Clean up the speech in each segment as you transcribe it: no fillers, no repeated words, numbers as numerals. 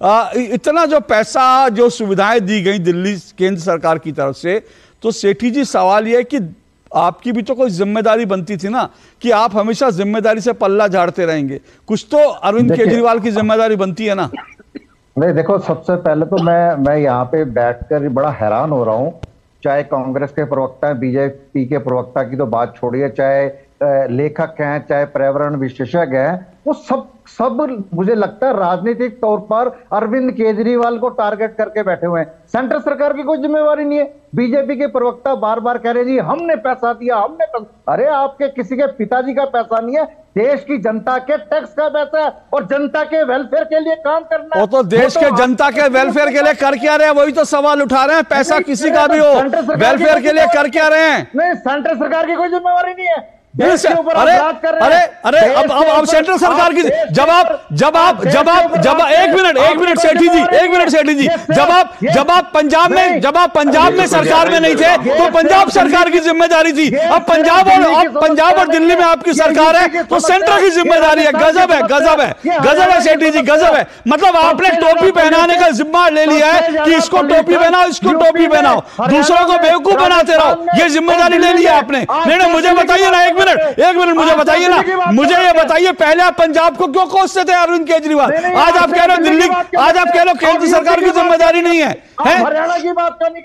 इतना जो पैसा, जो सुविधाएं दी गई दिल्ली केंद्र सरकार की तरफ से, तो सेठी जी सवाल यह है कि आपकी भी तो कोई जिम्मेदारी बनती थी ना, कि आप हमेशा जिम्मेदारी से पल्ला झाड़ते रहेंगे। कुछ तो अरविंद केजरीवाल की जिम्मेदारी बनती है ना। नहीं देखो, सबसे पहले तो मैं यहाँ पे बैठकर बड़ा हैरान हो रहा हूँ। चाहे कांग्रेस के प्रवक्ता, बीजेपी के प्रवक्ता की तो बात छोड़िए, चाहे लेखक हैं, चाहे पर्यावरण विशेषज्ञ हैं, वो सब मुझे लगता है राजनीतिक तौर पर अरविंद केजरीवाल को टारगेट करके बैठे हुए हैं। सेंटर सरकार की कोई जिम्मेवारी नहीं है। बीजेपी के प्रवक्ता बार बार कह रहे जी हमने पैसा दिया, हमने पैसा। अरे आपके किसी के पिताजी का पैसा नहीं है, देश की जनता के टैक्स का पैसा है, और जनता के वेलफेयर के लिए काम करना है। वो तो देश के जनता के वेलफेयर के लिए कर क्या रहे हैं, वही तो सवाल उठा रहे हैं। पैसा किसी का भी हो, वेलफेयर के लिए कर क्या रहे हैं? नहीं, सेंट्रल सरकार की कोई जिम्मेवारी नहीं है। अरे अब सेंट्रल सरकार की जब आप एक मिनट सेठी जी, जब आप पंजाब में सरकार में नहीं थे तो पंजाब सरकार की जिम्मेदारी थी। अब पंजाब और दिल्ली में आपकी सरकार है तो सेंटर की जिम्मेदारी है। गजब है सेठी जी, गजब है। मतलब आपने टोपी पहनाने का जिम्मा ले लिया है कि इसको टोपी पहनाओ, इसको टोपी पहनाओ, दूसरों को बेवकूफ बनाते रहो, ये जिम्मेदारी ले लिया आपने। नहीं, मुझे बताइए ना, एक मिनट मुझे बताइए ना, मुझे ये बताइए, पहले आप पंजाब को क्यों कोसते थे अरविंद केजरीवाल? आज आप कह रहे हो दिल्ली, आज आप कह रहे हो केंद्र सरकार की जिम्मेदारी नहीं है। हरियाणा की बात नहीं,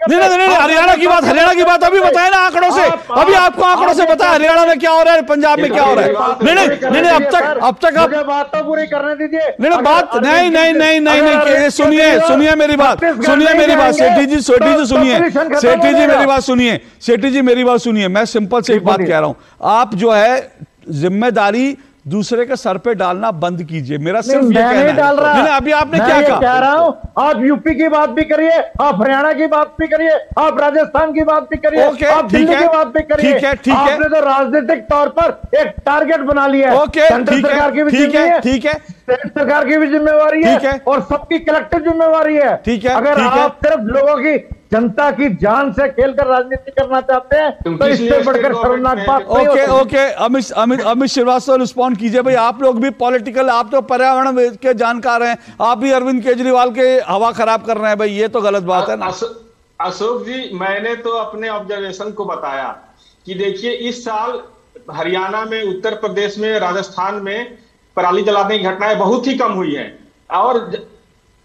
हरियाणा की बात अभी बताए ना आंकड़ों से। अभी आपको आंकड़ों से पता है हरियाणा में क्या हो रहा है, पंजाब में क्या हो रहा है। नहीं, अब तक आप बात तो पूरी करने दीजिए। नहीं, सुनिए मेरी बात, सेठी जी मेरी बात सुनिए। मैं सिंपल से एक बात कह रहा हूं, आप जो है जिम्मेदारी दूसरे के सर पे डालना बंद कीजिए। मेरा सिर्फ ये कहना है। डाल रहा नहीं, अभी आपने क्या कहा? कह रहा हूं, आप यूपी की बात भी करिए, आप हरियाणा की बात भी करिए, आप राजस्थान की बात भी करिए, आप दिल्ली की बात भी करिए। ठीक है। आपने तो राजनीतिक तौर पर एक टारगेट बना लिया है। सेंट्रल सरकार की भी जिम्मेवारी है, स्टेट सरकार की भी जिम्मेवारी है, और सबकी कलेक्टिव जिम्मेवारी है। ठीक है। अगर आप सिर्फ लोगों की, जनता की जान से खेलकर राजनीति करना चाहते हैं तो इससे बढ़कर शर्मनाक बात नहीं होती। ओके, अमित श्रीवास्तव रिस्पॉन्ड कीजिए। भाई आप लोग भी पॉलिटिकल, आप तो पर्यावरण के जानकार हैं, आप भी अरविंद केजरीवाल के हवा खराब कर रहे हैं। भाई ये तो गलत बात है ना। अशोक जी, मैंने तो अपने ऑब्जर्वेशन को बताया कि देखिए इस साल हरियाणा में, उत्तर प्रदेश में, राजस्थान में पराली जलाने की घटनाएं बहुत ही कम हुई है, और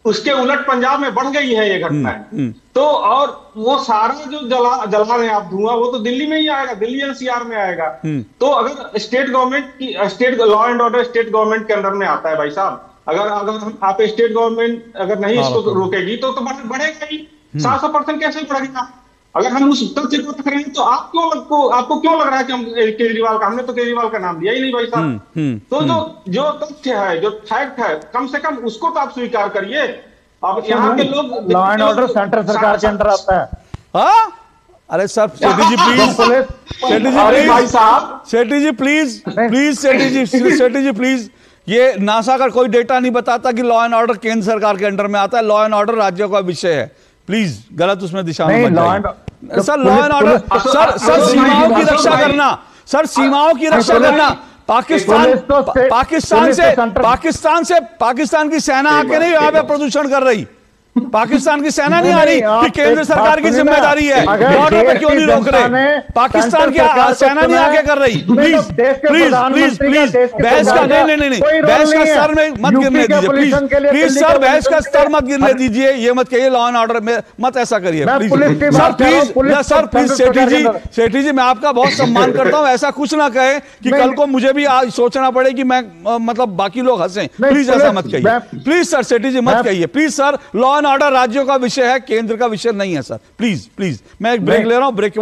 उसके उलट पंजाब में बढ़ गई है ये घटनाएं। तो और वो सारा जो जला रहे हैं आप धुआं, वो तो दिल्ली में ही आएगा, दिल्ली एनसीआर में आएगा। तो अगर स्टेट गवर्नमेंट की, state law and order state government के अंदर में आता है भाई साहब। अगर आप स्टेट गवर्नमेंट अगर नहीं इसको रोकेगी तो बढ़ेगा ही। 700% कैसे बढ़ेगा? अगर हम उस तथ्य को रख रहे हैं तो आपको क्यों लग रहा है कि हम केजरीवाल का, हमने तो केजरीवाल का नाम दिया ही नहीं भाई साहब। तो जो तथ्य है, जो फैक्ट है, कम से कम उसको तो आप स्वीकार करिए। अब यहाँ के लोग, लॉ एंड ऑर्डर सेंटर सरकार के अंदर आता है। हाँ, अरे सर सेठी जी प्लीज, ये नासा का कोई डेटा नहीं बताता कि लॉ एंड ऑर्डर केंद्र सरकार के अंडर में आता है। लॉ एंड ऑर्डर राज्यों का विषय है। प्लीज गलत उसमें दिशा में मत जाइए sir. Law and order sir सीमाओं की रक्षा करना, सर सीमाओं की रक्षा करना। पाकिस्तान की सेना आके नहीं यहाँ पे प्रदूषण कर रही। पाकिस्तान की सेना नहीं आ रही कि केंद्र सरकार की जिम्मेदारी है, बॉर्डर पे क्यों नहीं रोक रहे? पाकिस्तान की सेना नहीं आके कर रही। प्लीज बहस का नहीं, बहस का स्तर में मत गिरने दीजिए। प्लीज सर, बहस का स्तर मत गिरने दीजिए। ये मत कहिए लॉ एंड ऑर्डर में मत ऐसा करिए सर। प्लीज सेठी जी, मैं आपका बहुत सम्मान करता हूँ। ऐसा कुछ ना कहे कि कल को मुझे भी आज सोचना पड़े कि मैं मतलब बाकी लोग हंसें। प्लीज ऐसा मत कहिए। प्लीज सर, सेठी जी मत कहिए। Please sir, law and order राज्यों का विषय है, केंद्र का विषय नहीं है सर। प्लीज मैं एक ब्रेक ले रहा हूं। ब्रेक